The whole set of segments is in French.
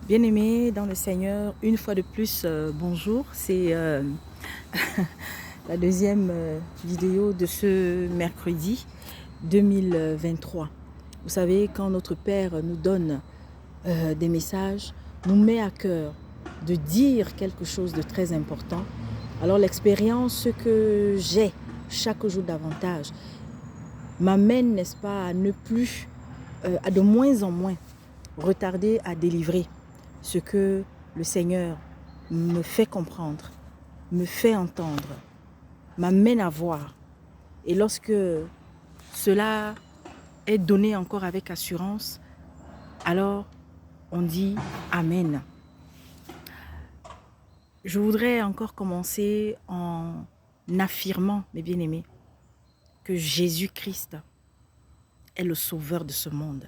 Bien-aimés dans le Seigneur, une fois de plus, bonjour. C'est la deuxième vidéo de ce mercredi 2023. Vous savez, quand notre Père nous donne des messages, nous met à cœur de dire quelque chose de très important. Alors l'expérience que j'ai chaque jour davantage m'amène, n'est-ce pas, à ne plus, à de moins en moins retarder à délivrer ce que le Seigneur me fait comprendre, me fait entendre, m'amène à voir. Et lorsque cela est donné encore avec assurance, alors on dit Amen. Je voudrais encore commencer en affirmant, mes bien-aimés, que Jésus-Christ est le sauveur de ce monde.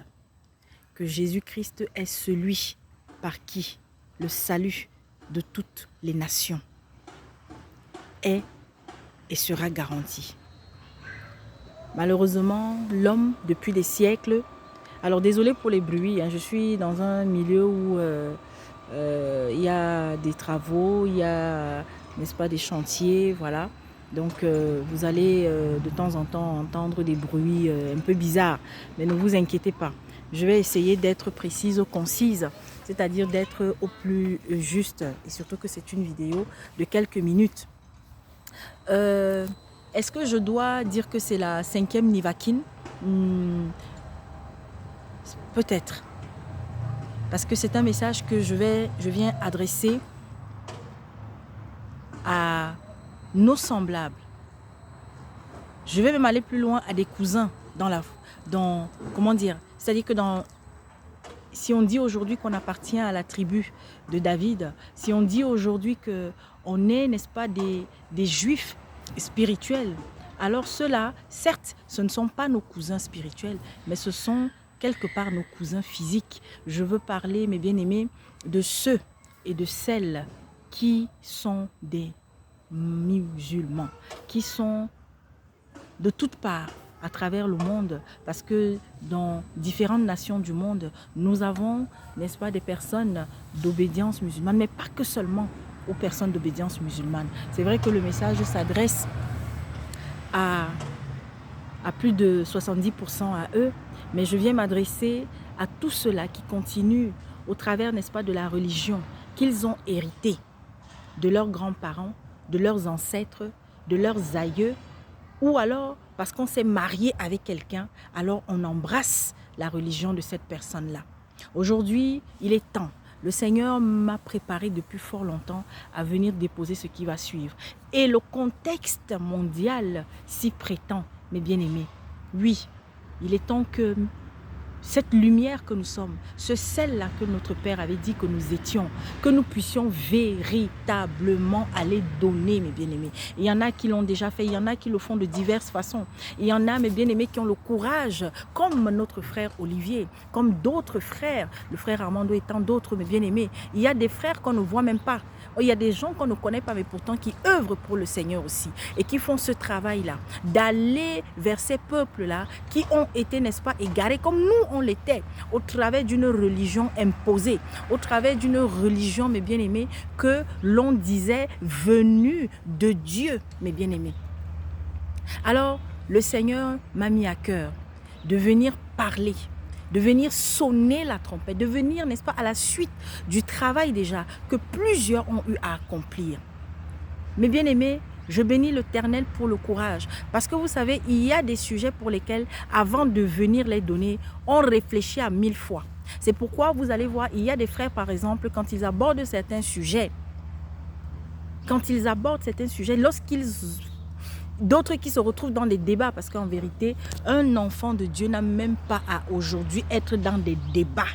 Que Jésus-Christ est celui par qui le salut de toutes les nations est et sera garanti. Malheureusement, l'homme, depuis des siècles, alors désolé pour les bruits, je suis dans un milieu où il y a des travaux, il y a, n'est-ce pas, des chantiers, voilà. Donc vous allez de temps en temps entendre des bruits un peu bizarres, mais ne vous inquiétez pas. Je vais essayer d'être précise, concise, c'est-à-dire d'être au plus juste, et surtout que c'est une vidéo de quelques minutes. Est-ce que je dois dire que c'est la 5e Nivakine? Peut-être. Parce que c'est un message que je viens adresser à nos semblables. Je vais même aller plus loin, à des cousins comment dire, c'est-à-dire que si on dit aujourd'hui qu'on appartient à la tribu de David, si on dit aujourd'hui qu'on est, n'est-ce pas, des juifs spirituels, alors ceux-là, certes, ce ne sont pas nos cousins spirituels, mais ce sont quelque part nos cousins physiques. Je veux parler, mes bien-aimés, de ceux et de celles qui sont des musulmans, qui sont de toutes parts à travers le monde, parce que dans différentes nations du monde, nous avons, n'est-ce pas, des personnes d'obédience musulmane, mais pas que seulement aux personnes d'obédience musulmane. C'est vrai que le message s'adresse à plus de 70% à eux, mais je viens m'adresser à tous ceux-là qui continuent au travers, n'est-ce pas, de la religion qu'ils ont héritée de leurs grands-parents, de leurs ancêtres, de leurs aïeux, ou alors parce qu'on s'est marié avec quelqu'un, alors on embrasse la religion de cette personne-là. Aujourd'hui, il est temps. Le Seigneur m'a préparé depuis fort longtemps à venir déposer ce qui va suivre. Et le contexte mondial s'y prétend, mes bien-aimés. Oui, il est temps que cette lumière que nous sommes, ce sel-là que notre Père avait dit que nous étions, que nous puissions véritablement aller donner, mes bien-aimés. Il y en a qui l'ont déjà fait, il y en a qui le font de diverses façons. Il y en a, mes bien-aimés, qui ont le courage, comme notre frère Olivier, comme d'autres frères, le frère Armando et tant d'autres, mes bien-aimés. Il y a des frères qu'on ne voit même pas. Il y a des gens qu'on ne connaît pas, mais pourtant qui œuvrent pour le Seigneur aussi et qui font ce travail-là, d'aller vers ces peuples-là qui ont été, n'est-ce pas, égarés comme nous on l'était, au travers d'une religion imposée, au travers d'une religion, mes bien-aimés, que l'on disait venue de Dieu, mes bien-aimés. Alors, le Seigneur m'a mis à cœur de venir parler, de venir sonner la trompette, de venir, n'est-ce pas, à la suite du travail déjà que plusieurs ont eu à accomplir. Mes bien-aimés, je bénis l'Éternel pour le courage. Parce que vous savez, il y a des sujets pour lesquels, avant de venir les donner, on réfléchit à 1000 fois. C'est pourquoi vous allez voir, il y a des frères, par exemple, quand ils abordent certains sujets, d'autres qui se retrouvent dans des débats, parce qu'en vérité, un enfant de Dieu n'a même pas à aujourd'hui être dans des débats,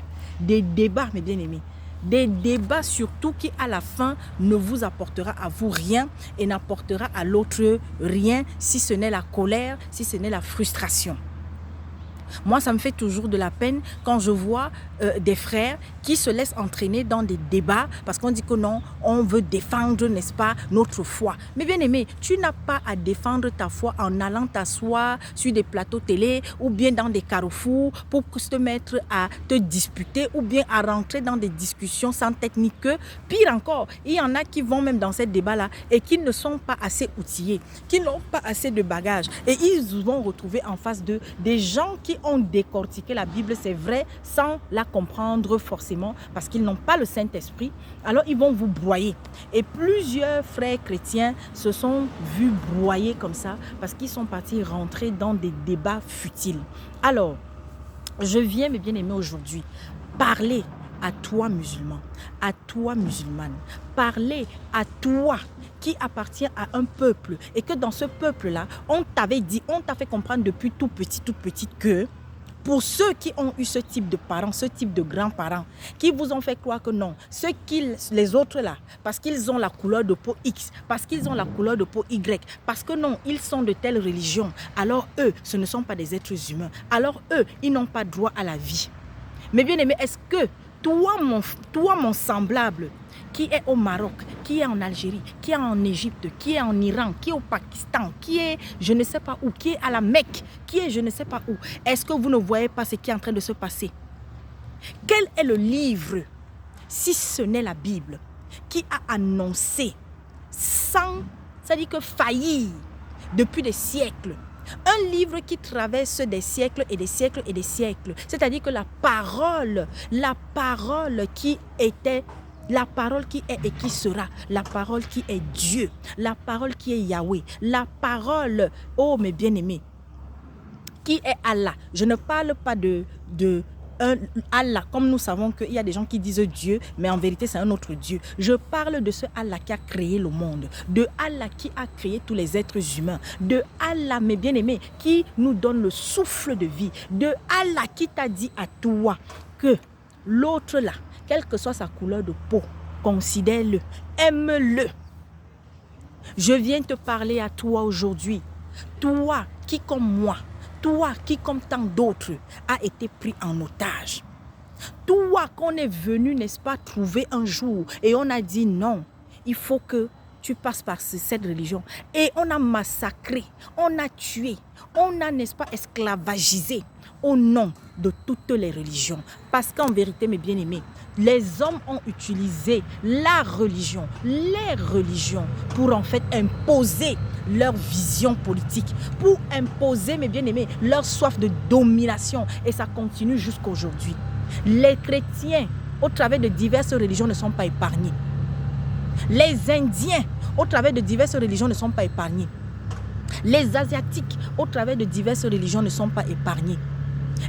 mes bien-aimés. Des débats surtout qui à la fin ne vous apportera à vous rien et n'apportera à l'autre rien, si ce n'est la colère, si ce n'est la frustration. Moi, ça me fait toujours de la peine quand je vois des frères qui se laissent entraîner dans des débats parce qu'on dit que non, on veut défendre, n'est-ce pas, notre foi. Mais bien aimé, tu n'as pas à défendre ta foi en allant t'asseoir sur des plateaux télé ou bien dans des carrefours pour te mettre à te disputer ou bien à rentrer dans des discussions sans technique. Pire encore, il y en a qui vont même dans ces débats-là et qui ne sont pas assez outillés, qui n'ont pas assez de bagages. Et ils vont retrouver en face d'eux des gens qui ont décortiqué la Bible, c'est vrai, sans la comprendre forcément parce qu'ils n'ont pas le Saint-Esprit. Alors ils vont vous broyer. Et plusieurs frères chrétiens se sont vus broyer comme ça parce qu'ils sont partis rentrer dans des débats futiles. Alors, je viens, mes bien-aimés, aujourd'hui parler à toi musulman, à toi musulmane, parler à toi qui appartient à un peuple et que dans ce peuple-là, on t'avait dit, on t'a fait comprendre depuis toute petite que pour ceux qui ont eu ce type de parents, ce type de grands-parents, qui vous ont fait croire que non, les autres là, parce qu'ils ont la couleur de peau X, parce qu'ils ont la couleur de peau Y, parce que non, ils sont de telle religion, alors eux, ce ne sont pas des êtres humains, alors eux, ils n'ont pas droit à la vie. Mais bien aimé, est-ce que toi, mon semblable, qui est au Maroc, qui est en Algérie, qui est en Égypte, qui est en Iran, qui est au Pakistan, qui est je ne sais pas où, qui est à la Mecque, qui est je ne sais pas où, est-ce que vous ne voyez pas ce qui est en train de se passer? Quel est le livre, si ce n'est la Bible, qui a annoncé sans, c'est-à-dire que faillir depuis des siècles? Un livre qui traverse des siècles et des siècles et des siècles. C'est-à-dire que la parole qui était, la parole qui est et qui sera, la parole qui est Dieu, la parole qui est Yahweh, la parole, oh mes bien-aimés, qui est Allah. Je ne parle pas de Allah, comme nous savons qu'il y a des gens qui disent Dieu, mais en vérité c'est un autre Dieu. Je parle de ce Allah qui a créé le monde, de Allah qui a créé tous les êtres humains, de Allah, mes bien-aimés, qui nous donne le souffle de vie, de Allah qui t'a dit à toi que l'autre là, quelle que soit sa couleur de peau, considère-le, aime-le. Je viens te parler à toi aujourd'hui, toi qui comme moi, toi qui, comme tant d'autres, a été pris en otage. Toi qu'on est venu, n'est-ce pas, trouver un jour et on a dit non, il faut que tu passes par cette religion. Et on a massacré, on a tué, on a, n'est-ce pas, esclavagisé au nom de toutes les religions. Parce qu'en vérité, mes bien-aimés, les hommes ont utilisé la religion, les religions pour en fait imposer leur vision politique, pour imposer, mes bien-aimés, leur soif de domination. Et ça continue jusqu'aujourd'hui. Les chrétiens, au travers de diverses religions, ne sont pas épargnés. Les Indiens, au travers de diverses religions, ne sont pas épargnés. Les Asiatiques, au travers de diverses religions, ne sont pas épargnés.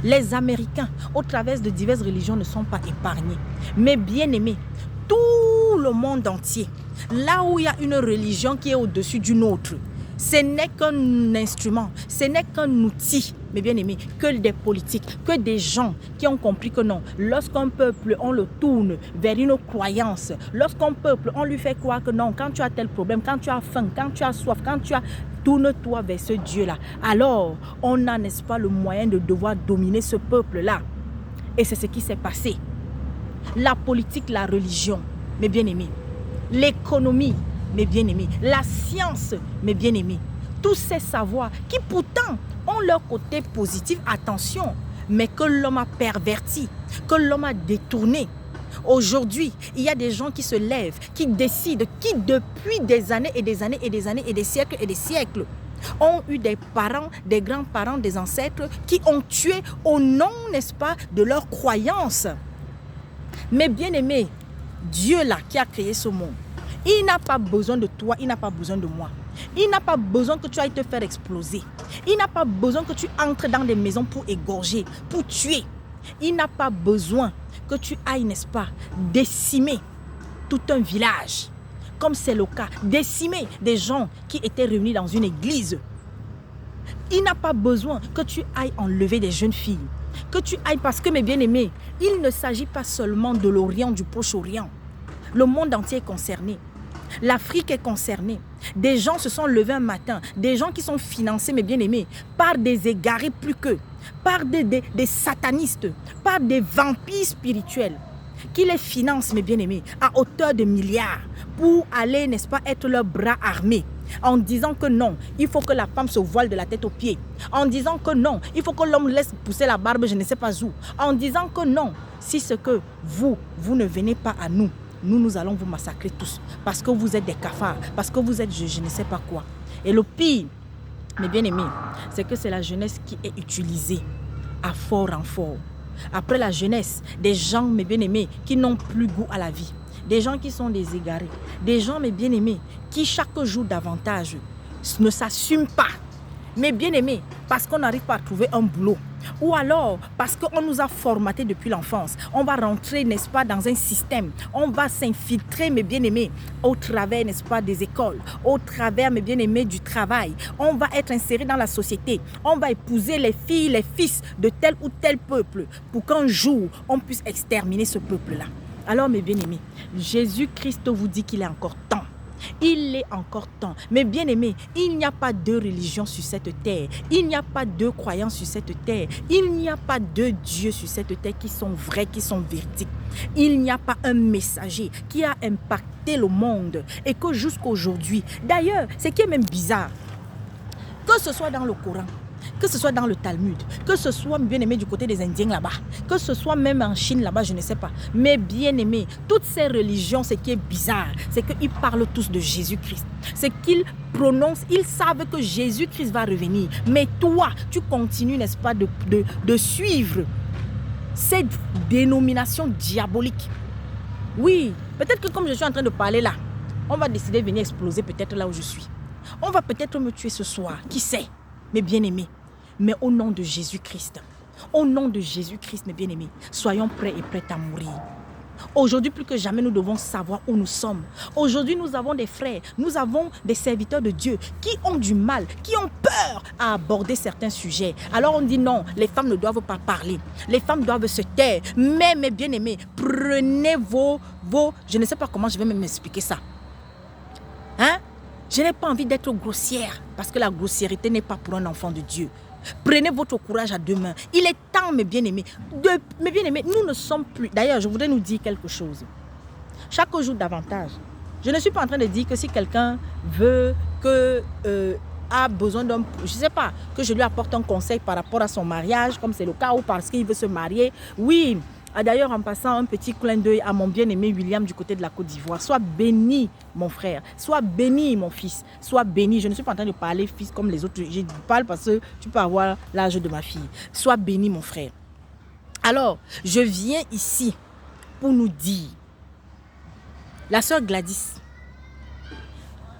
Les Américains, au travers de diverses religions, ne sont pas épargnés. Mais bien aimés, tout le monde entier, là où il y a une religion qui est au-dessus d'une autre, ce n'est qu'un instrument, ce n'est qu'un outil, mais bien aimé, que des politiques, que des gens qui ont compris que non, lorsqu'un peuple, on le tourne vers une croyance, lorsqu'un peuple, on lui fait croire que non, quand tu as tel problème, quand tu as faim, quand tu as soif, quand tu as... Tourne-toi vers ce Dieu-là. Alors, on a, n'est-ce pas, le moyen de devoir dominer ce peuple-là. Et c'est ce qui s'est passé. La politique, la religion, mes bien-aimés. L'économie, mes bien-aimés. La science, mes bien-aimés. Tous ces savoirs qui pourtant ont leur côté positif, attention, mais que l'homme a perverti, que l'homme a détourné. Aujourd'hui, il y a des gens qui se lèvent, qui décident, qui depuis des années et des années et des années et des siècles ont eu des parents, des grands-parents, des ancêtres qui ont tué au nom, n'est-ce pas, de leurs croyances. Mais bien aimé, Dieu là qui a créé ce monde, il n'a pas besoin de toi, il n'a pas besoin de moi. Il n'a pas besoin que tu ailles te faire exploser. Il n'a pas besoin que tu entres dans des maisons pour égorger, pour tuer. Il n'a pas besoin que tu ailles, n'est-ce pas, décimer tout un village, comme c'est le cas, décimer des gens qui étaient réunis dans une église. Il n'a pas besoin que tu ailles enlever des jeunes filles, que tu ailles, parce que mes bien-aimés, il ne s'agit pas seulement de l'Orient, du Proche-Orient. Le monde entier est concerné. L'Afrique est concernée. Des gens se sont levés un matin, des gens qui sont financés, mes bien-aimés, par des égarés plus qu'eux, par des satanistes, par des vampires spirituels qui les financent, mes bien-aimés, à hauteur de milliards pour aller, n'est-ce pas, être leur bras armé. En disant que non, il faut que la femme se voile de la tête aux pieds. En disant que non, il faut que l'homme laisse pousser la barbe, je ne sais pas où. En disant que non, si ce que vous ne venez pas à nous, nous allons vous massacrer tous. Parce que vous êtes des cafards, parce que vous êtes je ne sais pas quoi. Et le pire, mes bien-aimés, c'est que c'est la jeunesse qui est utilisée à fort renfort. Après la jeunesse, des gens, mes bien-aimés, qui n'ont plus goût à la vie. Des gens qui sont des égarés. Des gens, mes bien-aimés, qui chaque jour davantage ne s'assument pas. Mes bien-aimés, parce qu'on n'arrive pas à trouver un boulot. Ou alors, parce qu'on nous a formatés depuis l'enfance. On va rentrer, n'est-ce pas, dans un système. On va s'infiltrer, mes bien-aimés, au travers, n'est-ce pas, des écoles. Au travers, mes bien-aimés, du travail. On va être inséré dans la société. On va épouser les filles, les fils de tel ou tel peuple. Pour qu'un jour, on puisse exterminer ce peuple-là. Alors, mes bien-aimés, Jésus-Christ vous dit qu'il est encore temps. Il est encore temps. Mais bien aimé, il n'y a pas deux religions sur cette terre. Il n'y a pas deux croyances sur cette terre. Il n'y a pas deux dieux sur cette terre qui sont vrais, qui sont véridiques. Il n'y a pas un messager qui a impacté le monde et que jusqu'à aujourd'hui. D'ailleurs, ce qui est même bizarre, que ce soit dans le Coran, que ce soit dans le Talmud, que ce soit bien aimé du côté des Indiens là-bas, que ce soit même en Chine là-bas, je ne sais pas. Mais bien aimé, toutes ces religions, ce qui est bizarre, c'est qu'ils parlent tous de Jésus-Christ. C'est qu'ils prononcent, ils savent que Jésus-Christ va revenir. Mais toi, tu continues, n'est-ce pas, de suivre cette dénomination diabolique. Oui, peut-être que comme je suis en train de parler là, on va décider de venir exploser peut-être là où je suis. On va peut-être me tuer ce soir, qui sait, mes bien-aimés. Mais au nom de Jésus-Christ, au nom de Jésus-Christ, mes bien-aimés, soyons prêts et prêts à mourir. Aujourd'hui, plus que jamais, nous devons savoir où nous sommes. Aujourd'hui, nous avons des frères, nous avons des serviteurs de Dieu qui ont du mal, qui ont peur à aborder certains sujets. Alors on dit non, les femmes ne doivent pas parler, les femmes doivent se taire. Mais mes bien-aimés, prenez vos... Je ne sais pas comment je vais même m'expliquer ça. Hein? Je n'ai pas envie d'être grossière, parce que la grossièreté n'est pas pour un enfant de Dieu. Prenez votre courage à deux mains. Il est temps, mes bien-aimés, nous ne sommes plus... D'ailleurs, je voudrais nous dire quelque chose. Chaque jour davantage. Je ne suis pas en train de dire que si quelqu'un veut a besoin d'un... Je ne sais pas, que je lui apporte un conseil par rapport à son mariage, comme c'est le cas, ou parce qu'il veut se marier. Oui. D'ailleurs, en passant un petit clin d'œil à mon bien-aimé William du côté de la Côte d'Ivoire. Sois béni, mon frère. Sois béni, mon fils. Sois béni. Je ne suis pas en train de parler fils comme les autres. Je parle parce que tu peux avoir l'âge de ma fille. Sois béni, mon frère. Alors, je viens ici pour nous dire, la sœur Gladys,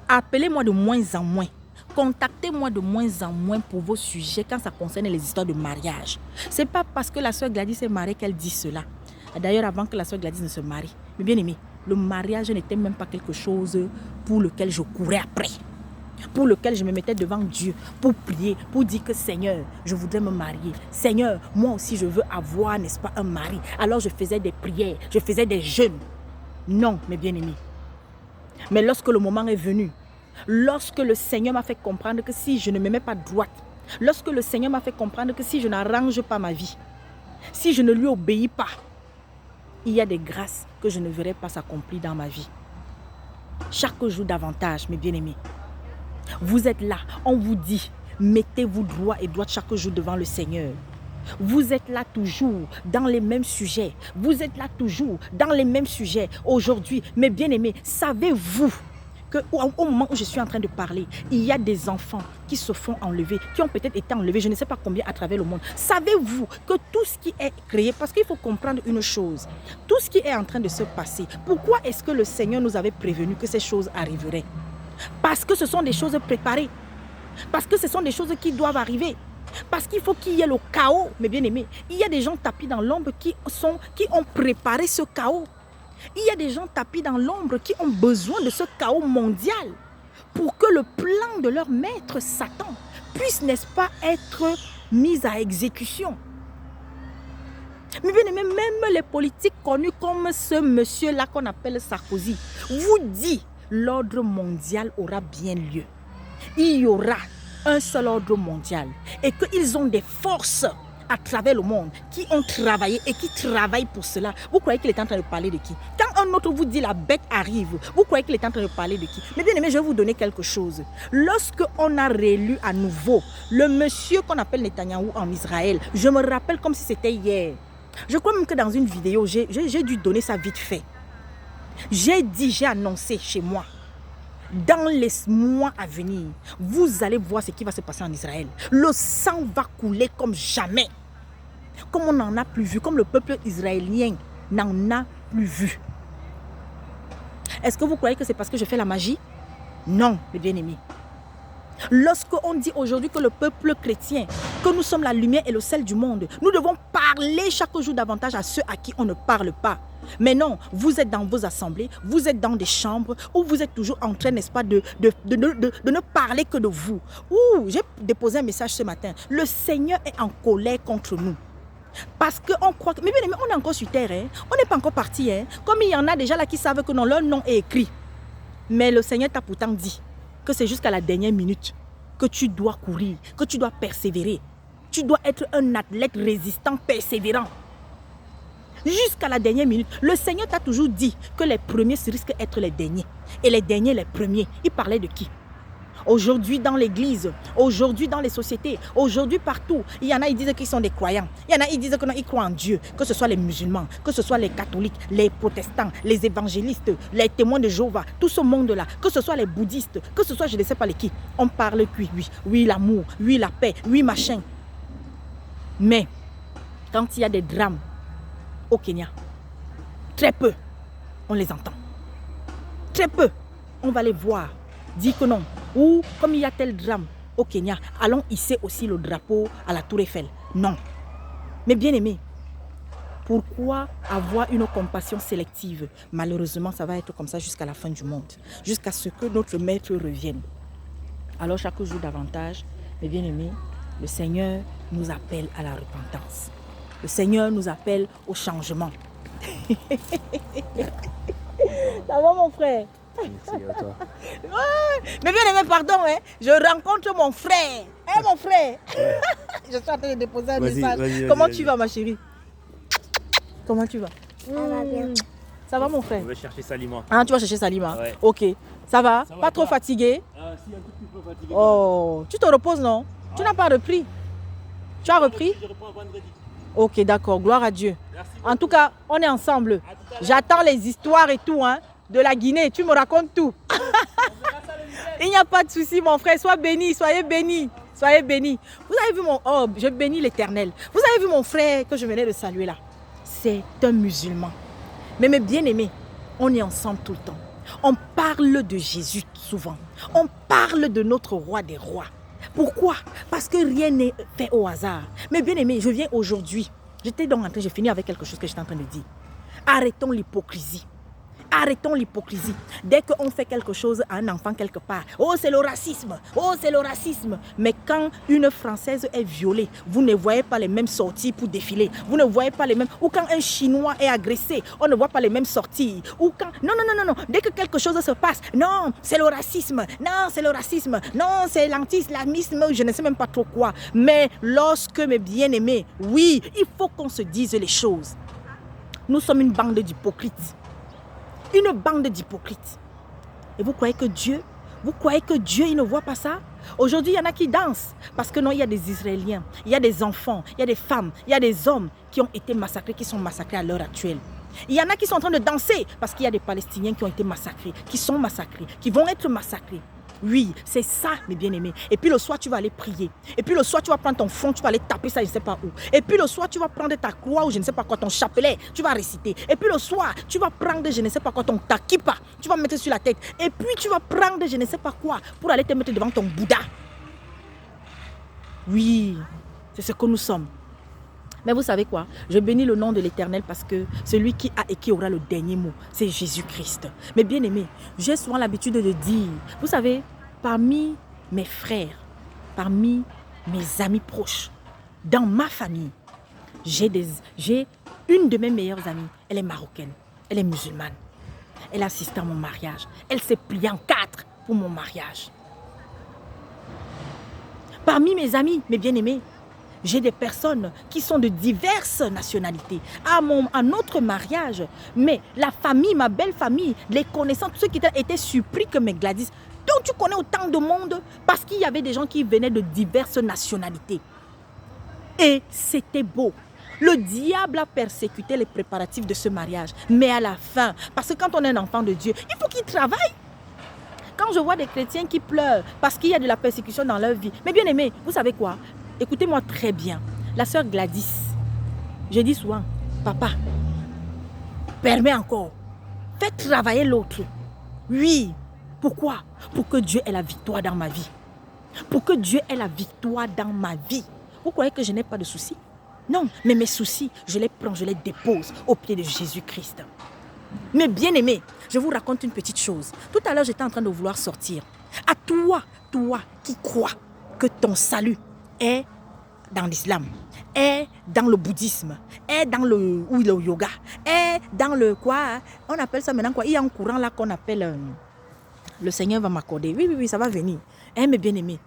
appelez-moi de moins en moins. Contactez-moi de moins en moins pour vos sujets quand ça concerne les histoires de mariage. Ce n'est pas parce que la soeur Gladys est mariée qu'elle dit cela. D'ailleurs, avant que la soeur Gladys ne se marie, mais bien aimé, le mariage n'était même pas quelque chose pour lequel je courais après. Pour lequel je me mettais devant Dieu, pour prier, pour dire que Seigneur, je voudrais me marier. Seigneur, moi aussi je veux avoir, n'est-ce pas, un mari. Alors je faisais des prières, je faisais des jeûnes. Non, mes bien-aimés. Mais lorsque le moment est venu, lorsque le Seigneur m'a fait comprendre que si je ne me mets pas droite, lorsque le Seigneur m'a fait comprendre que si je n'arrange pas ma vie, si je ne lui obéis pas, il y a des grâces que je ne verrai pas s'accomplir dans ma vie. Chaque jour davantage, mes bien-aimés. Vous êtes là, on vous dit, mettez-vous droit et droite chaque jour devant le Seigneur. Vous êtes là toujours dans les mêmes sujets. Vous êtes là toujours dans les mêmes sujets. Aujourd'hui, mes bien-aimés, savez-vous qu'au moment où je suis en train de parler, il y a des enfants qui se font enlever, qui ont peut-être été enlevés, je ne sais pas combien à travers le monde. Savez-vous que tout ce qui est créé, parce qu'il faut comprendre une chose, tout ce qui est en train de se passer, pourquoi est-ce que le Seigneur nous avait prévenu que ces choses arriveraient? Parce que ce sont des choses préparées. Parce que ce sont des choses qui doivent arriver. Parce qu'il faut qu'il y ait le chaos, mes bien-aimés. Il y a des gens tapis dans l'ombre qui ont préparé ce chaos. Il y a des gens tapis dans l'ombre qui ont besoin de ce chaos mondial pour que le plan de leur maître Satan puisse, n'est-ce pas, être mis à exécution. Mais bien aimé, même les politiques connus comme ce monsieur-là qu'on appelle Sarkozy vous dit l'ordre mondial aura bien lieu. Il y aura un seul ordre mondial et qu'ils ont des forces à travers le monde, qui ont travaillé et qui travaillent pour cela. Vous croyez qu'il est en train de parler de qui? Quand un autre vous dit la bête arrive, vous croyez qu'il est en train de parler de qui? Mais bien aimé, je vais vous donner quelque chose. Lorsque on a réélu à nouveau le monsieur qu'on appelle Netanyahou en Israël, je me rappelle comme si c'était hier. Je crois même que dans une vidéo, j'ai dû donner ça vite fait. J'ai annoncé chez moi, dans les mois à venir, vous allez voir ce qui va se passer en Israël. Le sang va couler comme jamais. Comme on n'en a plus vu, comme le peuple israélien n'en a plus vu. Est-ce que vous croyez que c'est parce que je fais la magie? Non, mes bien-aimés. Lorsqu'on dit aujourd'hui que le peuple chrétien, que nous sommes la lumière et le sel du monde, nous devons parler chaque jour davantage à ceux à qui on ne parle pas. Mais non, vous êtes dans vos assemblées, vous êtes dans des chambres où vous êtes toujours en train, n'est-ce pas, de ne parler que de vous. J'ai déposé un message ce matin. Le Seigneur est en colère contre nous. Parce qu'on croit que... Mais bien aimé, on est encore sur terre, hein? On n'est pas encore parti. Hein? Comme il y en a déjà là qui savent que non, leur nom est écrit. Mais le Seigneur t'a pourtant dit que c'est jusqu'à la dernière minute que tu dois courir, que tu dois persévérer. Tu dois être un athlète résistant, persévérant. Jusqu'à la dernière minute. Le Seigneur t'a toujours dit que les premiers risquent d'être les derniers. Et les derniers, les premiers. Il parlait de qui? Aujourd'hui dans l'église, aujourd'hui dans les sociétés, aujourd'hui partout, il y en a qui disent qu'ils sont des croyants. Il y en a qui disent qu'ils croient en Dieu, que ce soit les musulmans, que ce soit les catholiques, les protestants, les évangélistes, les témoins de Jéhovah, tout ce monde-là, que ce soit les bouddhistes, que ce soit je ne sais pas les qui. On parle que oui l'amour, oui la paix, oui machin. Mais quand il y a des drames au Kenya, très peu on les entend. Très peu on va les voir dire que non. Ou comme il y a tel drame au Kenya, allons hisser aussi le drapeau à la Tour Eiffel. Non. Mais bien aimé, pourquoi avoir une compassion sélective? Malheureusement, ça va être comme ça jusqu'à la fin du monde. Jusqu'à ce que notre maître revienne. Alors chaque jour davantage, mes bien-aimés, le Seigneur nous appelle à la repentance. Le Seigneur nous appelle au changement. Ça va mon frère? Merci à toi. Mais bien aimé, pardon, hein, je rencontre mon frère. Hein, mon frère? Je suis en train de déposer un message. Comment tu vas, ma chérie? Comment tu vas? Ça va bien. Ça va, mon frère? Je vais chercher Salima. Ah, tu vas chercher Salima? Ouais. Ok. Ça va? Ça va, Pas trop toi? fatigué? Ah, si, un tout petit peu fatigué. Oh, tu te reposes, non? Tu n'as pas repris? Tu as repris? Je reprends vendredi. Ok, d'accord. Gloire à Dieu. Merci. En tout cas, on est ensemble. À tout à l'heure. J'attends les histoires et tout, hein, de la Guinée. Tu me racontes tout. Il n'y a pas de souci, mon frère. Sois béni, soyez béni. Soyez béni. Vous avez vu mon... Oh, je bénis l'Éternel. Vous avez vu mon frère que je venais de saluer là? C'est un musulman. Mais mes bien-aimés, on est ensemble tout le temps. On parle de Jésus souvent. On parle de notre roi des rois. Pourquoi? Parce que rien n'est fait au hasard. Mais bien aimé, je viens aujourd'hui. J'étais donc en train, j'ai fini avec quelque chose que j'étais en train de dire. Arrêtons l'hypocrisie. Arrêtons l'hypocrisie. Dès qu'on fait quelque chose à un enfant quelque part, oh c'est le racisme, oh c'est le racisme. Mais quand une Française est violée, vous ne voyez pas les mêmes sorties pour défiler. Vous ne voyez pas les mêmes... Ou quand un Chinois est agressé, on ne voit pas les mêmes sorties. Ou quand... Non, non, non, non, non. Dès que quelque chose se passe, non, c'est le racisme. Non, c'est le racisme. Non, c'est l'anti-islamisme. Je ne sais même pas trop quoi. Mais lorsque, mes bien-aimés, oui, il faut qu'on se dise les choses. Nous sommes une bande d'hypocrites. Une bande d'hypocrites. Et vous croyez que Dieu, il ne voit pas ça? Aujourd'hui, il y en a qui dansent. Parce que non, il y a des Israéliens, il y a des enfants, il y a des femmes, il y a des hommes qui ont été massacrés, qui sont massacrés à l'heure actuelle. Il y en a qui sont en train de danser parce qu'il y a des Palestiniens qui ont été massacrés, qui sont massacrés, qui vont être massacrés. Oui, c'est ça, mes bien-aimés. Et puis le soir, tu vas aller prier. Et puis le soir, tu vas prendre ton front, tu vas aller taper ça, je ne sais pas où. Et puis le soir, tu vas prendre ta croix ou je ne sais pas quoi, ton chapelet, tu vas réciter. Et puis le soir, tu vas prendre je ne sais pas quoi, ton takipa, tu vas mettre sur la tête. Et puis tu vas prendre je ne sais pas quoi pour aller te mettre devant ton Bouddha. Oui, c'est ce que nous sommes. Mais vous savez quoi? Je bénis le nom de l'Éternel parce que celui qui a et qui aura le dernier mot, c'est Jésus-Christ. Mais bien aimé, j'ai souvent l'habitude de dire, vous savez, parmi mes frères, parmi mes amis proches, dans ma famille, j'ai une de mes meilleures amies, elle est marocaine, elle est musulmane. Elle a assisté à mon mariage. Elle s'est pliée en 4 pour mon mariage. Parmi mes amis, mes bien-aimés, J'ai des personnes qui sont de diverses nationalités. À notre mariage, mais la famille, ma belle famille, les connaissants, tous ceux qui étaient surpris que mes Gladys, donc tu connais autant de monde parce qu'il y avait des gens qui venaient de diverses nationalités. Et c'était beau. Le diable a persécuté les préparatifs de ce mariage. Mais à la fin, parce que quand on est un enfant de Dieu, il faut qu'il travaille. Quand je vois des chrétiens qui pleurent parce qu'il y a de la persécution dans leur vie, mais bien aimé, vous savez quoi? Écoutez-moi très bien. La sœur Gladys, je dis souvent, papa, permets encore. Fais travailler l'autre. Oui. Pourquoi? Pour que Dieu ait la victoire dans ma vie. Pour que Dieu ait la victoire dans ma vie. Vous croyez que je n'ai pas de soucis? Non, mais mes soucis, je les prends, je les dépose au pied de Jésus-Christ. Mais bien aimé, je vous raconte une petite chose. Tout à l'heure, j'étais en train de vouloir sortir. À toi qui crois que ton salut est dans l'islam, est dans le bouddhisme, est dans le yoga, est dans le quoi? On appelle ça maintenant quoi? Il y a un courant là qu'on appelle... le Seigneur va m'accorder. Oui, ça va venir. Mais bien aimé,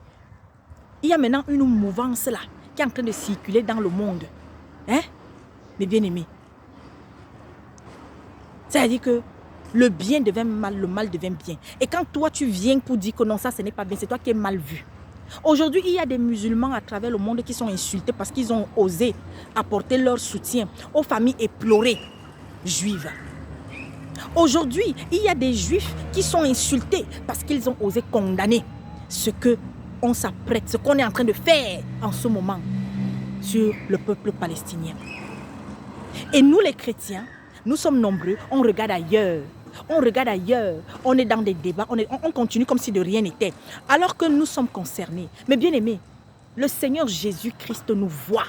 il y a maintenant une mouvance là qui est en train de circuler dans le monde. Mais bien aimé, c'est-à-dire que le bien devient mal, le mal devient bien. Et quand toi tu viens pour dire que non, ça ce n'est pas bien, c'est toi qui es mal vu. Aujourd'hui, il y a des musulmans à travers le monde qui sont insultés parce qu'ils ont osé apporter leur soutien aux familles éplorées juives. Aujourd'hui, il y a des juifs qui sont insultés parce qu'ils ont osé condamner ce qu'on s'apprête, ce qu'on est en train de faire en ce moment sur le peuple palestinien. Et nous les chrétiens, nous sommes nombreux, on regarde ailleurs. On est dans des débats, on continue comme si de rien n'était. Alors que nous sommes concernés. Mais bien aimés, le Seigneur Jésus-Christ nous voit.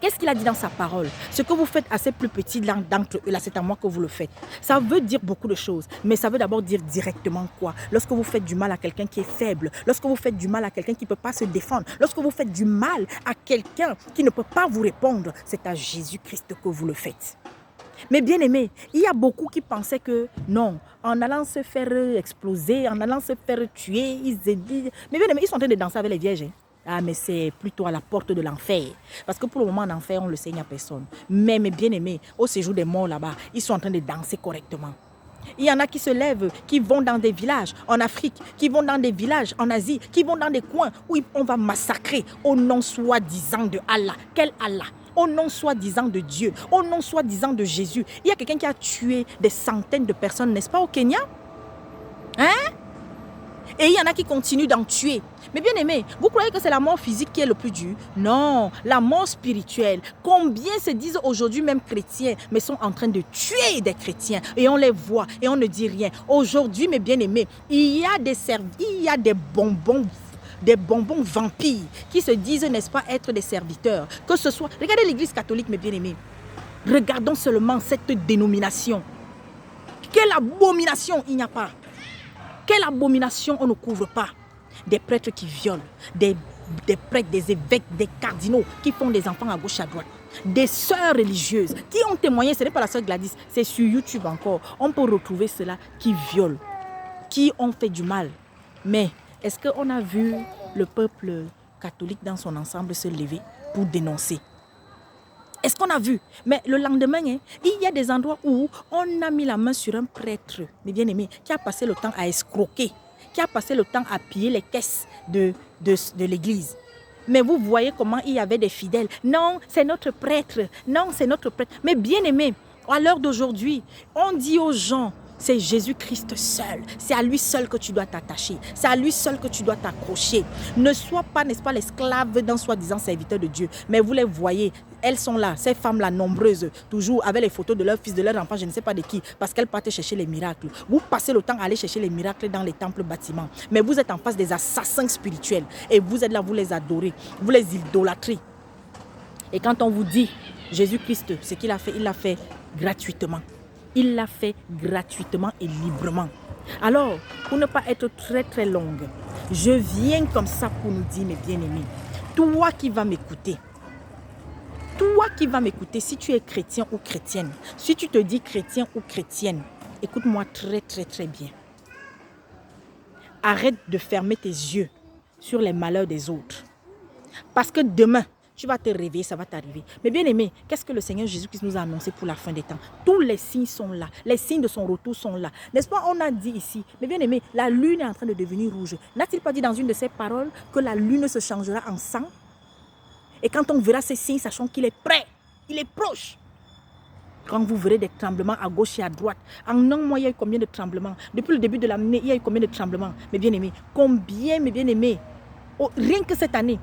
Qu'est-ce qu'il a dit dans sa parole? Ce que vous faites à ces plus petits d'entre eux, là, c'est à moi que vous le faites. Ça veut dire beaucoup de choses, mais ça veut d'abord dire directement quoi? Lorsque vous faites du mal à quelqu'un qui est faible, lorsque vous faites du mal à quelqu'un qui ne peut pas se défendre, lorsque vous faites du mal à quelqu'un qui ne peut pas vous répondre, c'est à Jésus-Christ que vous le faites. Mais bien aimé, il y a beaucoup qui pensaient que non, en allant se faire exploser, en allant se faire tuer, mais bien aimé, ils sont en train de danser avec les vierges. Ah, mais c'est plutôt à la porte de l'enfer. Parce que pour le moment, en enfer, on le saigne à personne. Mais bien aimé, au séjour des morts là-bas, ils sont en train de danser correctement. Il y en a qui se lèvent, qui vont dans des villages en Afrique, qui vont dans des villages en Asie, qui vont dans des coins où on va massacrer au nom soi-disant de Allah. Quel Allah? Au nom soi-disant de Dieu, au nom soi-disant de Jésus. Il y a quelqu'un qui a tué des centaines de personnes, n'est-ce pas, au Kenya? Et il y en a qui continuent d'en tuer. Mais bien aimé, vous croyez que c'est la mort physique qui est le plus dur? Non, la mort spirituelle. Combien se disent aujourd'hui même chrétiens, mais sont en train de tuer des chrétiens. Et on les voit et on ne dit rien. Aujourd'hui, mes bien-aimés, il y a des bonbons vampires qui se disent, n'est-ce pas, être des serviteurs. Que ce soit... Regardez l'église catholique, mes bien-aimés. Regardons seulement cette dénomination. Quelle abomination il n'y a pas. Quelle abomination on ne couvre pas. Des prêtres qui violent, des prêtres, des évêques, des cardinaux qui font des enfants à gauche à droite. Des sœurs religieuses qui ont témoigné, ce n'est pas la sœur Gladys, c'est sur YouTube encore. On peut retrouver cela qui violent, qui ont fait du mal. Mais est-ce qu'on a vu le peuple catholique dans son ensemble se lever pour dénoncer? Est-ce qu'on a vu? Mais le lendemain, il y a des endroits où on a mis la main sur un prêtre, mais bien aimé, qui a passé le temps à escroquer, qui a passé le temps à piller les caisses de l'église. Mais vous voyez comment il y avait des fidèles. Non, c'est notre prêtre. Non, c'est notre prêtre. Mais bien aimé, à l'heure d'aujourd'hui, on dit aux gens, c'est Jésus-Christ seul. C'est à lui seul que tu dois t'attacher. C'est à lui seul que tu dois t'accrocher. Ne sois pas, n'est-ce pas, l'esclave d'un soi-disant serviteur de Dieu. Mais vous les voyez, elles sont là, ces femmes-là, nombreuses, toujours avec les photos de leurs fils, de leurs enfants, je ne sais pas de qui, parce qu'elles partent chercher les miracles. Vous passez le temps à aller chercher les miracles dans les temples bâtiments. Mais vous êtes en face des assassins spirituels. Et vous êtes là, vous les adorez, vous les idolâtrez. Et quand on vous dit, Jésus-Christ, ce qu'il a fait, il l'a fait gratuitement. Il l'a fait gratuitement et librement. Alors, pour ne pas être très très longue, je viens comme ça pour nous dire, mes bien-aimés, toi qui vas m'écouter, si tu es chrétien ou chrétienne, si tu te dis chrétien ou chrétienne, écoute-moi très très très bien. Arrête de fermer tes yeux sur les malheurs des autres. Parce que demain, tu vas te réveiller, ça va t'arriver. Mais bien aimé, qu'est-ce que le Seigneur Jésus-Christ nous a annoncé pour la fin des temps? Tous les signes sont là. Les signes de son retour sont là. N'est-ce pas? On a dit ici, mais bien aimé, la lune est en train de devenir rouge. N'a-t-il pas dit dans une de ses paroles que la lune se changera en sang? Et quand on verra ces signes, sachons qu'il est prêt. Il est proche. Quand vous verrez des tremblements à gauche et à droite, en un mois, il y a eu combien de tremblements? Depuis le début de l'année, il y a eu combien de tremblements? Mes bien-aimés, combien, mes bien-aimés? Oh, rien que cette année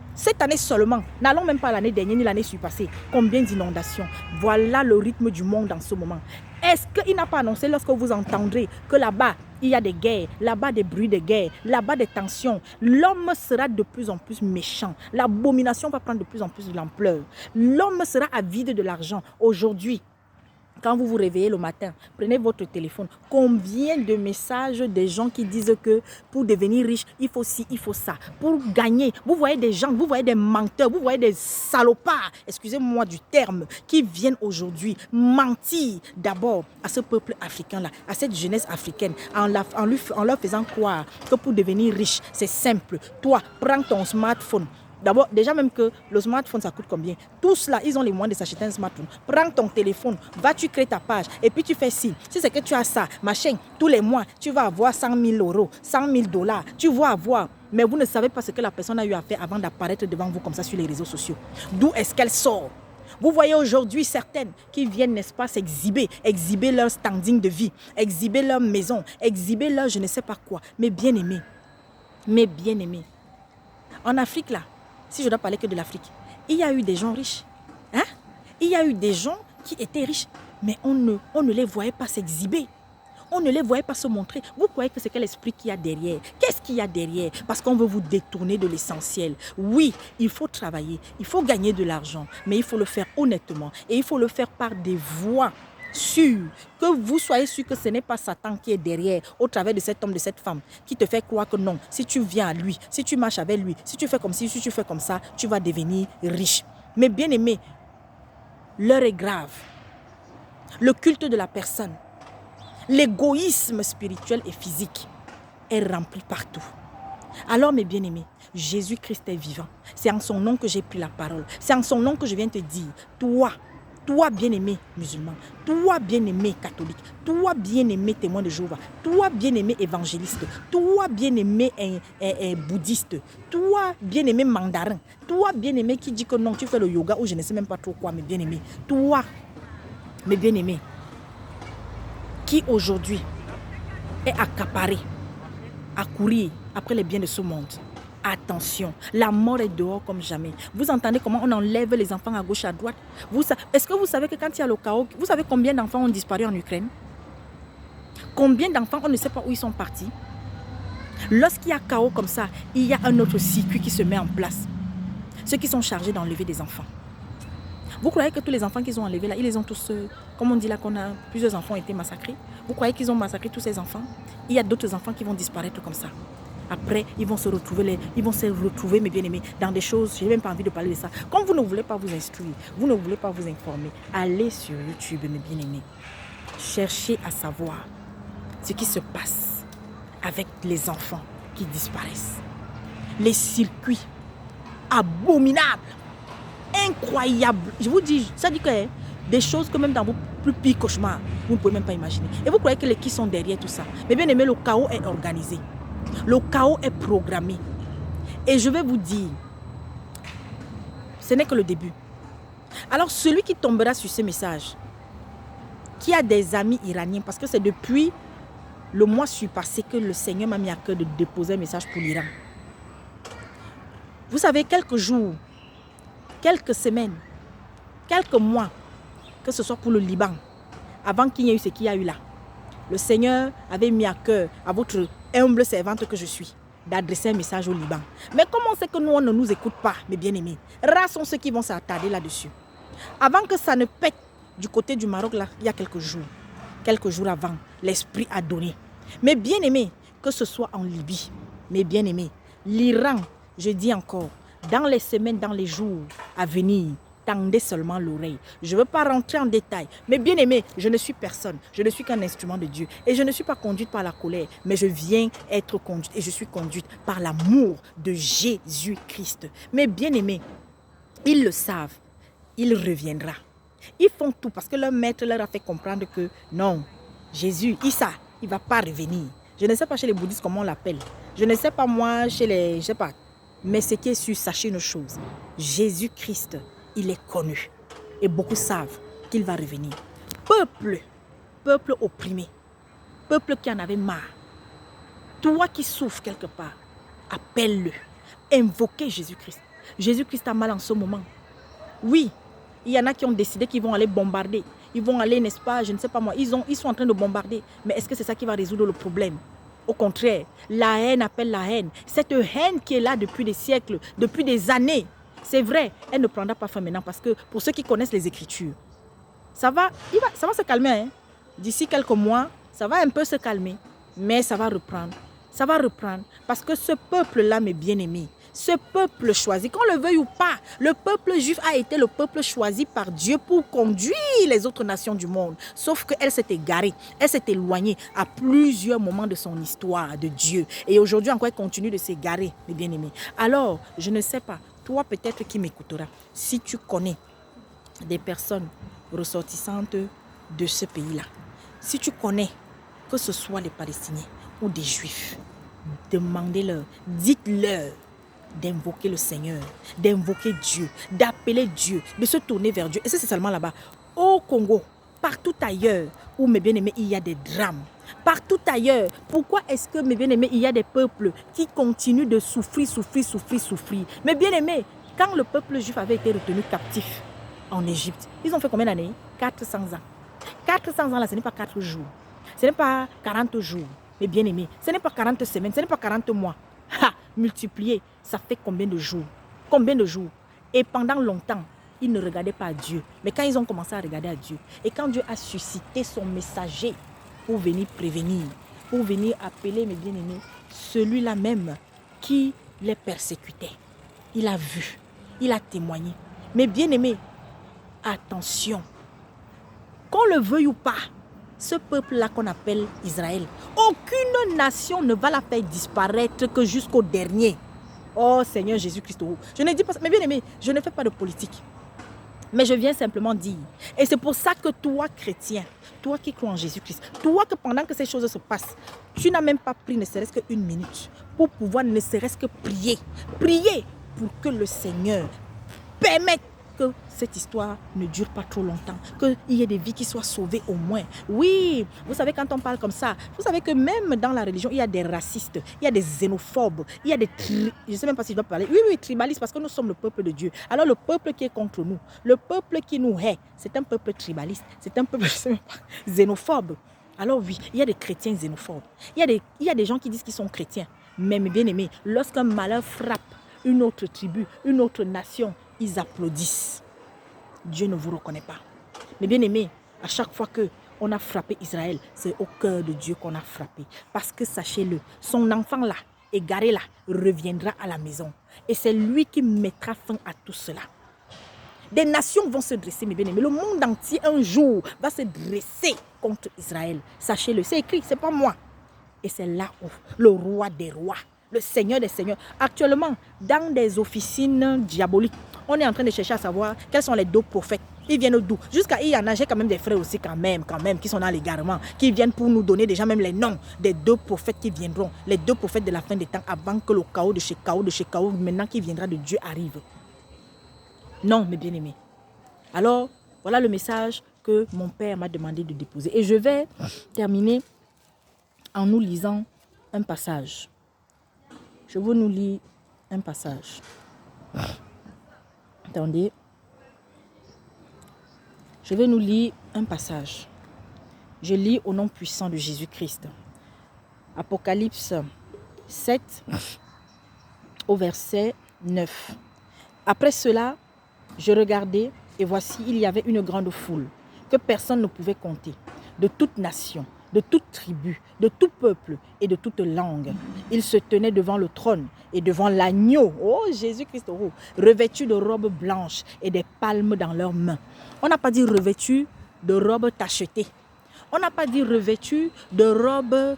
seulement, n'allons même pas l'année dernière ni l'année surpassée, combien d'inondations? Voilà le rythme du monde en ce moment. Est-ce qu'il n'a pas annoncé lorsque vous entendrez que là-bas, il y a des guerres, là-bas des bruits de guerre, là-bas des tensions, l'homme sera de plus en plus méchant, l'abomination va prendre de plus en plus de l'ampleur, l'homme sera avide de l'argent. Aujourd'hui, quand vous vous réveillez le matin, prenez votre téléphone. Combien de messages des gens qui disent que pour devenir riche, il faut ci, il faut ça. Pour gagner, vous voyez des gens, vous voyez des menteurs, vous voyez des salopards, excusez-moi du terme, qui viennent aujourd'hui mentir d'abord à ce peuple africain-là, à cette jeunesse africaine, en leur faisant croire que pour devenir riche, c'est simple. Toi, prends ton smartphone. D'abord, déjà même que le smartphone, ça coûte combien? Tous là, ils ont les moyens de s'acheter un smartphone. Prends ton téléphone, va, tu crées ta page et puis tu fais ci. Si c'est que tu as ça, machin, tous les mois, tu vas avoir 100 000 euros, 100 000 $. Tu vas avoir. Mais vous ne savez pas ce que la personne a eu à faire avant d'apparaître devant vous comme ça sur les réseaux sociaux. D'où est-ce qu'elle sort? Vous voyez aujourd'hui certaines qui viennent, n'est-ce pas, s'exhiber, exhiber leur standing de vie, exhiber leur maison, exhiber leur je ne sais pas quoi. Mais bien aimés, en Afrique là, si je dois parler que de l'Afrique, il y a eu des gens riches. Hein? Il y a eu des gens qui étaient riches, mais on ne les voyait pas s'exhiber. On ne les voyait pas se montrer. Vous croyez que c'est quel esprit qu'il y a derrière? Qu'est-ce qu'il y a derrière? Parce qu'on veut vous détourner de l'essentiel. Oui, il faut travailler, il faut gagner de l'argent, mais il faut le faire honnêtement. Et il faut le faire par des voies sûr, que vous soyez sûr que ce n'est pas Satan qui est derrière, au travers de cet homme, de cette femme, qui te fait croire que non, si tu viens à lui, si tu marches avec lui, si tu fais comme ci, si tu fais comme ça, tu vas devenir riche. Mais bien aimé, l'heure est grave. Le culte de la personne, l'égoïsme spirituel et physique est rempli partout. Alors mes bien-aimés, Jésus-Christ est vivant. C'est en son nom que j'ai pris la parole. C'est en son nom que je viens te dire, toi bien-aimé musulman, toi bien-aimé catholique, toi bien-aimé témoin de Jéhovah, toi bien-aimé évangéliste, toi bien-aimé bouddhiste, toi bien-aimé mandarin, toi bien-aimé qui dit que non, tu fais le yoga ou je ne sais même pas trop quoi, mais bien-aimé, toi, mes bien-aimés, qui aujourd'hui est accaparé à courir après les biens de ce monde. Attention, la mort est dehors comme jamais. Vous entendez comment on enlève les enfants à gauche, à droite? Est-ce que vous savez que quand il y a le chaos, vous savez combien d'enfants ont disparu en Ukraine? Combien d'enfants, on ne sait pas où ils sont partis? Lorsqu'il y a chaos comme ça, il y a un autre circuit qui se met en place. Ceux qui sont chargés d'enlever des enfants. Vous croyez que tous les enfants qu'ils ont enlevés là, ils les ont tous, comme on dit là, qu'on a plusieurs enfants ont été massacrés? Vous croyez qu'ils ont massacré tous ces enfants? Il y a d'autres enfants qui vont disparaître comme ça. Après, ils vont se retrouver, mes bien-aimés, dans des choses, je n'ai même pas envie de parler de ça. Comme vous ne voulez pas vous instruire, vous ne voulez pas vous informer, allez sur YouTube, mes bien-aimés. Cherchez à savoir ce qui se passe avec les enfants qui disparaissent. Les circuits abominables, incroyables. Je vous dis, ça dit que des choses que même dans vos plus pires cauchemars, vous ne pouvez même pas imaginer. Et vous croyez que les qui sont derrière tout ça? Mais bien aimé, le chaos est organisé. Le chaos est programmé. Et je vais vous dire, ce n'est que le début. Alors celui qui tombera sur ce message, qui a des amis iraniens, parce que c'est depuis le mois surpassé que le Seigneur m'a mis à cœur de déposer un message pour l'Iran. Vous savez, quelques jours, quelques semaines, quelques mois, que ce soit pour le Liban, avant qu'il y ait eu ce qu'il y a eu là, le Seigneur avait mis à cœur à votre humble servante que je suis, d'adresser un message au Liban. Mais comment c'est que nous, on ne nous écoute pas, mes bien-aimés? Rares sont ceux qui vont s'attarder là-dessus. Avant que ça ne pète du côté du Maroc, là, il y a quelques jours avant, l'Esprit a donné. Mais bien-aimés, que ce soit en Libye, mes bien-aimés, l'Iran, je dis encore, dans les semaines, dans les jours à venir, tendez seulement l'oreille. Je ne veux pas rentrer en détail. Mais bien aimé, je ne suis personne. Je ne suis qu'un instrument de Dieu. Et je ne suis pas conduite par la colère. Mais je viens être conduite. Et je suis conduite par l'amour de Jésus-Christ. Mais bien aimé, Ils le savent. Il reviendra. Ils font tout parce que leur maître leur a fait comprendre que non, Jésus, Issa, il ne va pas revenir. Je ne sais pas chez les bouddhistes comment on l'appelle. Je ne sais pas moi chez les... Je ne sais pas. Mais ce qui est sûr, sachez une chose. Jésus-Christ, il est connu. Et beaucoup savent qu'il va revenir. Peuple opprimé. Peuple qui en avait marre. Toi qui souffres quelque part, appelle-le. Invoquez Jésus-Christ. Jésus-Christ a mal en ce moment. Oui, il y en a qui ont décidé qu'ils vont aller bombarder. Ils vont aller, n'est-ce pas, je ne sais pas moi, ils sont en train de bombarder. Mais est-ce que c'est ça qui va résoudre le problème? Au contraire, la haine appelle la haine. Cette haine qui est là depuis des siècles, depuis des années, c'est vrai, elle ne prendra pas fin maintenant parce que pour ceux qui connaissent les Écritures, ça va se calmer. Hein? D'ici quelques mois, ça va un peu se calmer, mais ça va reprendre. Ça va reprendre parce que ce peuple-là, mes bien-aimés, ce peuple choisi, qu'on le veuille ou pas, le peuple juif a été le peuple choisi par Dieu pour conduire les autres nations du monde. Sauf qu'elle s'est égarée, elle s'est éloignée à plusieurs moments de son histoire de Dieu. Et aujourd'hui encore, elle continue de s'égarer, mes bien-aimés. Alors, je ne sais pas, toi peut-être qui m'écouteras, si tu connais des personnes ressortissantes de ce pays-là, si tu connais que ce soit les Palestiniens ou des Juifs, demandez-leur, dites-leur d'invoquer le Seigneur, d'invoquer Dieu, d'appeler Dieu, de se tourner vers Dieu. Et ça, c'est seulement là-bas. Au Congo, partout ailleurs où, mes bien-aimés, il y a des drames. Partout ailleurs, pourquoi est-ce que, mes bien-aimés, il y a des peuples qui continuent de souffrir. Mes bien-aimés, quand le peuple juif avait été retenu captif en Égypte, ils ont fait combien d'années? 400 ans. 400 ans là, ce n'est pas 4 jours. Ce n'est pas 40 jours, mes bien-aimés. Ce n'est pas 40 semaines, ce n'est pas 40 mois. Multiplié, ça fait combien de jours? Combien de jours? Et pendant longtemps, ils ne regardaient pas à Dieu. Mais quand ils ont commencé à regarder à Dieu, et quand Dieu a suscité son messager pour venir prévenir, pour venir appeler, mes bien-aimés, celui-là même qui les persécutait, il a vu, il a témoigné. Mes bien-aimés, attention, qu'on le veuille ou pas, ce peuple-là qu'on appelle Israël, aucune nation ne va la faire disparaître que jusqu'au dernier. Oh Seigneur Jésus-Christ, je ne dis pas ça, mais bien aimé, je ne fais pas de politique. Mais je viens simplement dire, et c'est pour ça que toi chrétien, toi qui crois en Jésus-Christ, toi que pendant que ces choses se passent, tu n'as même pas pris ne serait-ce qu'une minute pour pouvoir ne serait-ce que prier. Prier pour que le Seigneur permette que cette histoire ne dure pas trop longtemps, qu'il y ait des vies qui soient sauvées au moins. Oui, vous savez, quand on parle comme ça, vous savez que même dans la religion, il y a des racistes, il y a des xénophobes, il y a des... je ne sais même pas si je dois parler. Oui, tribalistes, parce que nous sommes le peuple de Dieu. Alors le peuple qui est contre nous, le peuple qui nous hait, c'est un peuple tribaliste, c'est un peuple, je ne sais même pas, xénophobe. Alors oui, il y a des chrétiens xénophobes. Il y a des gens qui disent qu'ils sont chrétiens. Mais mes bien-aimés, lorsqu'un malheur frappe une autre tribu, une autre nation, ils applaudissent. Dieu ne vous reconnaît pas. Mais bien aimé, à chaque fois qu'on a frappé Israël, c'est au cœur de Dieu qu'on a frappé. Parce que sachez-le, son enfant là, égaré là, reviendra à la maison. Et c'est lui qui mettra fin à tout cela. Des nations vont se dresser, mes bien-aimés. Le monde entier, un jour, va se dresser contre Israël. Sachez-le, c'est écrit, c'est pas moi. Et c'est là où le roi des rois, le Seigneur des seigneurs, actuellement, dans des officines diaboliques, on est en train de chercher à savoir quels sont les 2 prophètes. Ils viennent d'où? Jusqu'à il y en a, j'ai quand même des frères aussi quand même, qui sont dans l'égarement, qui viennent pour nous donner déjà même les noms des 2 prophètes qui viendront, les 2 prophètes de la fin des temps, avant que le chaos de chez chaos, maintenant qui viendra de Dieu arrive. Non, mes bien-aimés. Alors, voilà le message que mon père m'a demandé de déposer. Et je vais terminer en nous lisant un passage. Je veux nous lire un passage. Attendez. Je vais nous lire un passage. Je lis au nom puissant de Jésus-Christ. Apocalypse 7, au verset 9. Après cela, je regardais et voici, il y avait une grande foule que personne ne pouvait compter, de toute nation, de toute tribu, de tout peuple et de toute langue. Ils se tenaient devant le trône et devant l'agneau, oh Jésus-Christ, oh, revêtus de robes blanches et des palmes dans leurs mains. On n'a pas dit revêtus de robes tachetées. On n'a pas dit revêtus de robes,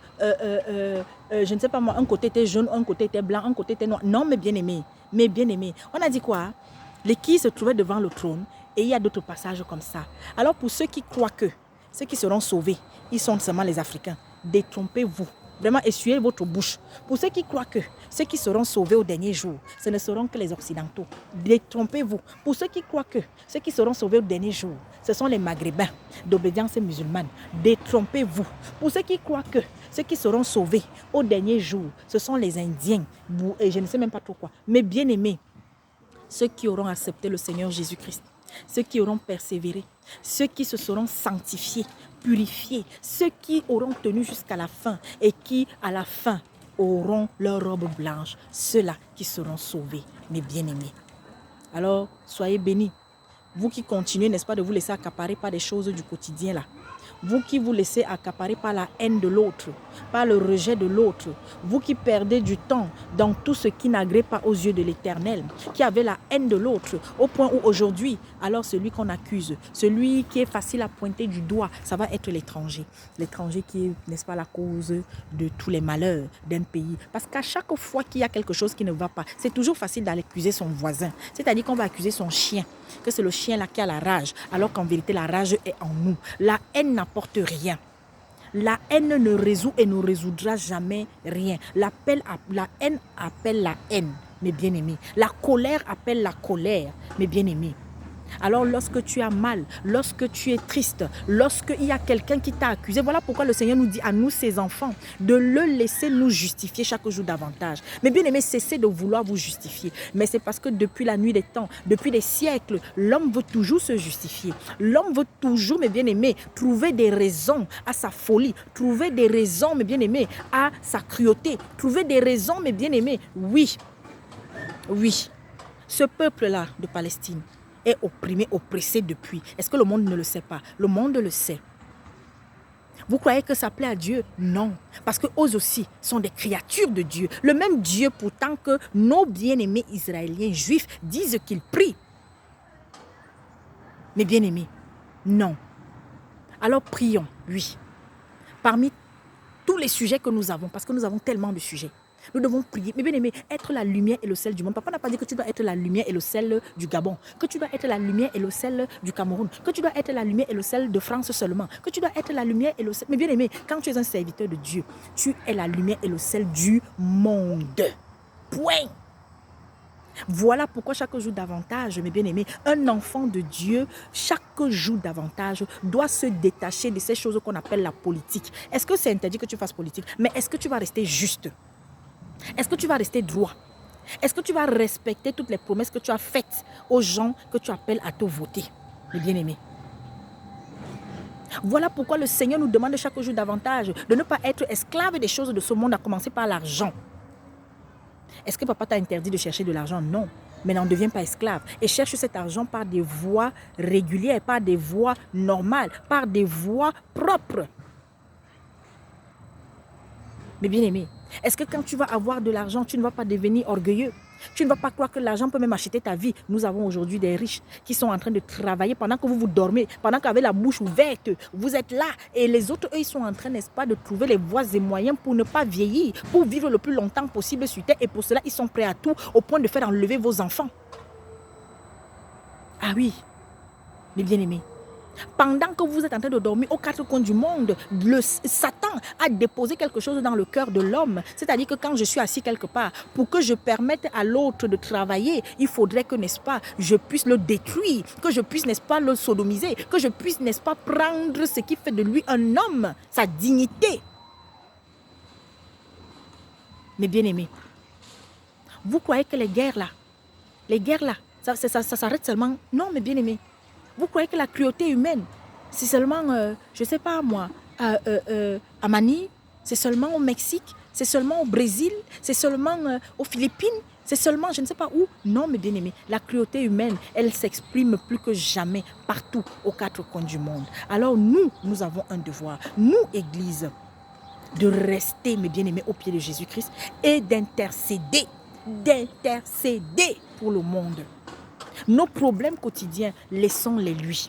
je ne sais pas moi, un côté était jaune, un côté était blanc, un côté était noir. Non, mes bien-aimés, on a dit quoi? L'équille se trouvait devant le trône et il y a d'autres passages comme ça. Alors pour ceux qui croient que ceux qui seront sauvés, ils sont seulement les Africains, détrompez-vous. Vraiment, essuyez votre bouche. Pour ceux qui croient que ceux qui seront sauvés au dernier jour, ce ne seront que les Occidentaux. Détrompez-vous. Pour ceux qui croient que ceux qui seront sauvés au dernier jour, ce sont les Maghrébins d'obédience musulmane. Détrompez-vous. Pour ceux qui croient que ceux qui seront sauvés au dernier jour, ce sont les Indiens. Et je ne sais même pas trop quoi. Mais bien aimés, ceux qui auront accepté le Seigneur Jésus-Christ, ceux qui auront persévéré, ceux qui se seront sanctifiés, purifiés, ceux qui auront tenu jusqu'à la fin et qui, à la fin, auront leur robe blanche, ceux-là qui seront sauvés, mes bien-aimés. Alors, soyez bénis. Vous qui continuez, n'est-ce pas, de vous laisser accaparer par des choses du quotidien là. Vous qui vous laissez accaparer par la haine de l'autre, par le rejet de l'autre, vous qui perdez du temps dans tout ce qui n'agrée pas aux yeux de l'Éternel, qui avez la haine de l'autre, au point où aujourd'hui, alors celui qu'on accuse, celui qui est facile à pointer du doigt, ça va être l'étranger. L'étranger qui est, n'est-ce pas, la cause de tous les malheurs d'un pays. Parce qu'à chaque fois qu'il y a quelque chose qui ne va pas, c'est toujours facile d'aller accuser son voisin. C'est-à-dire qu'on va accuser son chien, que c'est le chien là qui a la rage, alors qu'en vérité la rage est en nous. La haine n'apporte rien. La haine ne résout et ne résoudra jamais rien. La haine appelle la haine, mes bien-aimés. La colère appelle la colère, mes bien-aimés. Alors lorsque tu as mal, lorsque tu es triste, lorsqu'il y a quelqu'un qui t'a accusé, voilà pourquoi le Seigneur nous dit à nous, ses enfants, de le laisser nous justifier chaque jour davantage. Mais bien aimé, cessez de vouloir vous justifier. Mais c'est parce que depuis la nuit des temps, depuis des siècles, l'homme veut toujours se justifier. L'homme veut toujours, mes bien-aimés, trouver des raisons à sa folie, trouver des raisons, mes bien-aimés, à sa cruauté, trouver des raisons, mes bien-aimés. Oui, ce peuple-là de Palestine est opprimé, oppressé depuis. Est-ce que le monde ne le sait pas? Le monde le sait. Vous croyez que ça plaît à Dieu? Non. Parce qu'eux aussi sont des créatures de Dieu. Le même Dieu pourtant que nos bien-aimés israéliens juifs disent qu'ils prient. Mais bien-aimés, non. Alors prions, oui. Parmi tous les sujets que nous avons, parce que nous avons tellement de sujets, nous devons prier. Mais bien aimé, être la lumière et le sel du monde. Papa n'a pas dit que tu dois être la lumière et le sel du Gabon, que tu dois être la lumière et le sel du Cameroun, que tu dois être la lumière et le sel de France seulement, que tu dois être la lumière et le sel. Mais bien aimé, quand tu es un serviteur de Dieu, tu es la lumière et le sel du monde. Point. Voilà pourquoi chaque jour davantage, mes bien-aimés, un enfant de Dieu, chaque jour davantage, doit se détacher de ces choses qu'on appelle la politique. Est-ce que c'est interdit que tu fasses politique? Mais est-ce que tu vas rester juste? Est-ce que tu vas rester droit? Est-ce que tu vas respecter toutes les promesses que tu as faites aux gens que tu appelles à te voter, mes bien-aimés? Voilà pourquoi le Seigneur nous demande chaque jour davantage de ne pas être esclave des choses de ce monde, à commencer par l'argent. Est-ce que papa t'a interdit de chercher de l'argent? Non. Mais n'en deviens pas esclave. Et cherche cet argent par des voies régulières, par des voies normales, par des voies propres. Mais bien aimé, est-ce que quand tu vas avoir de l'argent, tu ne vas pas devenir orgueilleux? Tu ne vas pas croire que l'argent peut même acheter ta vie. Nous avons aujourd'hui des riches qui sont en train de travailler pendant que vous dormez, pendant qu'avec la bouche ouverte, vous êtes là. Et les autres, eux, ils sont en train, n'est-ce pas, de trouver les voies et moyens pour ne pas vieillir, pour vivre le plus longtemps possible sur terre. Et pour cela, ils sont prêts à tout, au point de faire enlever vos enfants. Ah oui, mes bien-aimés. Pendant que vous êtes en train de dormir aux quatre coins du monde, Satan a déposé quelque chose dans le cœur de l'homme. C'est-à-dire que quand je suis assis quelque part, pour que je permette à l'autre de travailler, il faudrait que, n'est-ce pas, je puisse le détruire, que je puisse, n'est-ce pas, le sodomiser, que je puisse, n'est-ce pas, prendre ce qui fait de lui un homme, sa dignité. Mais bien aimés, vous croyez que les guerres là, ça s'arrête seulement? Non, mais bien aimés. Vous croyez que la cruauté humaine, c'est seulement, je ne sais pas moi, à Manille, c'est seulement au Mexique, c'est seulement au Brésil, c'est seulement aux Philippines, c'est seulement je ne sais pas où? Non, mes bien-aimés, la cruauté humaine, elle s'exprime plus que jamais partout aux quatre coins du monde. Alors nous avons un devoir, nous, Église, de rester, mes bien-aimés, au pied de Jésus-Christ et d'intercéder pour le monde. Nos problèmes quotidiens, laissons-les lui.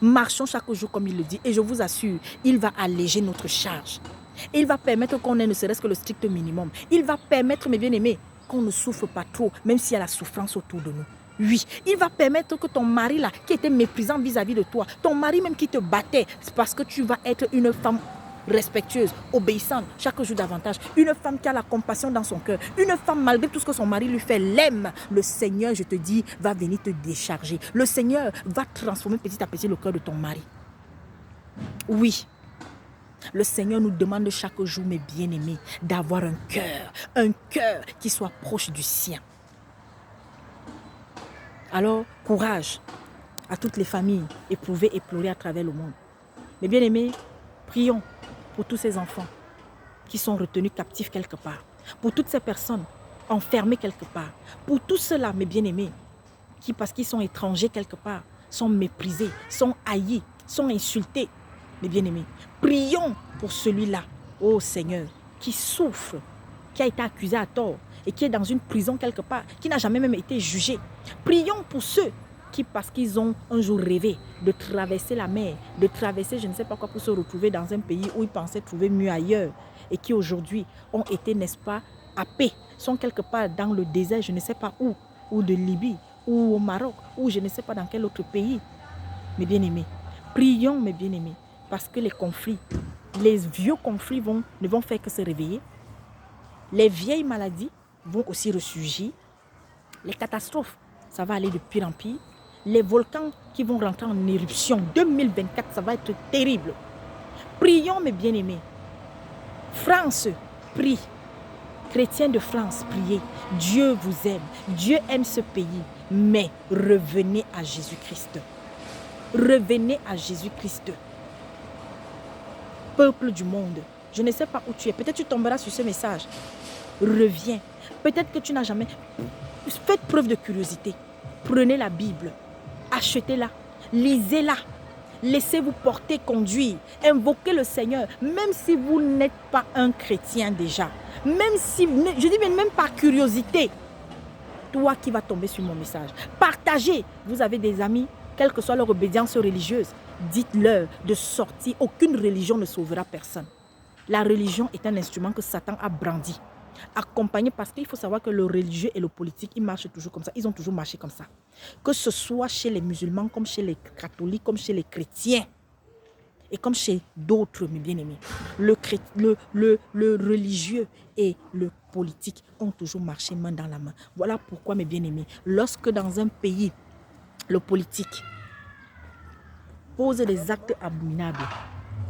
Marchons chaque jour comme il le dit. Et je vous assure, il va alléger notre charge. Il va permettre qu'on ait ne serait-ce que le strict minimum. Il va permettre, mes bien-aimés, qu'on ne souffre pas trop, même s'il y a la souffrance autour de nous. Oui, il va permettre que ton mari là, qui était méprisant vis-à-vis de toi, ton mari même qui te battait, c'est parce que tu vas être une femme respectueuse, obéissante, chaque jour davantage. Une femme qui a la compassion dans son cœur. Une femme, malgré tout ce que son mari lui fait, l'aime. Le Seigneur, je te dis, va venir te décharger. Le Seigneur va transformer petit à petit le cœur de ton mari. Oui. Le Seigneur nous demande chaque jour, mes bien-aimés, d'avoir un cœur qui soit proche du sien. Alors, courage à toutes les familles éprouvées et pleurées à travers le monde. Mes bien-aimés, prions pour tous ces enfants qui sont retenus captifs quelque part. Pour toutes ces personnes enfermées quelque part. Pour tous ceux-là, mes bien-aimés, qui, parce qu'ils sont étrangers quelque part, sont méprisés, sont haïs, sont insultés. Mes bien-aimés, prions pour celui-là, ô Seigneur, qui souffre, qui a été accusé à tort et qui est dans une prison quelque part, qui n'a jamais même été jugé. Prions pour ceux qui, parce qu'ils ont un jour rêvé de traverser la mer, de traverser je ne sais pas quoi pour se retrouver dans un pays où ils pensaient trouver mieux ailleurs et qui aujourd'hui ont été, n'est-ce pas, happés, sont quelque part dans le désert, je ne sais pas où, ou de Libye, ou au Maroc, ou je ne sais pas dans quel autre pays. Mes bien-aimés, prions mes bien-aimés, parce que les conflits, les vieux conflits ne vont faire que se réveiller. Les vieilles maladies vont aussi ressurgir. Les catastrophes, ça va aller de pire en pire. Les volcans qui vont rentrer en éruption. 2024, ça va être terrible. Prions mes bien-aimés. France, prie. Chrétiens de France, priez. Dieu vous aime. Dieu aime ce pays. Mais revenez à Jésus-Christ. Revenez à Jésus-Christ. Peuple du monde, je ne sais pas où tu es. Peut-être tu tomberas sur ce message. Reviens. Peut-être que tu n'as jamais... Faites preuve de curiosité. Prenez la Bible. Achetez-la. Lisez-la. Laissez-vous porter, conduire. Invoquez le Seigneur. Même si vous n'êtes pas un chrétien déjà. Même si... Je dis même par curiosité. Toi qui vas tomber sur mon message. Partagez. Vous avez des amis, quelle que soit leur obédience religieuse. Dites-leur de sortir. Aucune religion ne sauvera personne. La religion est un instrument que Satan a brandi. Accompagné parce qu'il faut savoir que le religieux et le politique, ils marchent toujours comme ça. Ils ont toujours marché comme ça. Que ce soit chez les musulmans, comme chez les catholiques, comme chez les chrétiens. Et comme chez d'autres, mes bien-aimés. Le religieux et le politique ont toujours marché main dans la main. Voilà pourquoi, mes bien-aimés, lorsque dans un pays, le politique pose des actes abominables,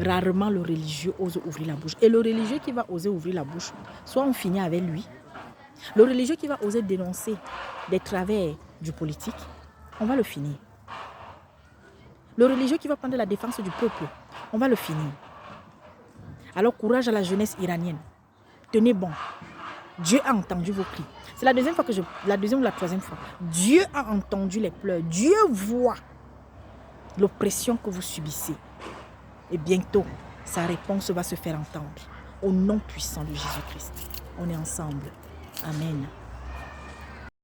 rarement le religieux ose ouvrir la bouche. Et le religieux qui va oser ouvrir la bouche, soit on finit avec lui. Le religieux qui va oser dénoncer des travers du politique, on va le finir. Le religieux qui va prendre la défense du peuple, on va le finir. Alors courage à la jeunesse iranienne. Tenez bon. Dieu a entendu vos cris. C'est la deuxième fois que la deuxième ou la troisième fois. Dieu a entendu les pleurs. Dieu voit l'oppression que vous subissez. Et bientôt, sa réponse va se faire entendre. Au nom puissant de Jésus-Christ. On est ensemble. Amen.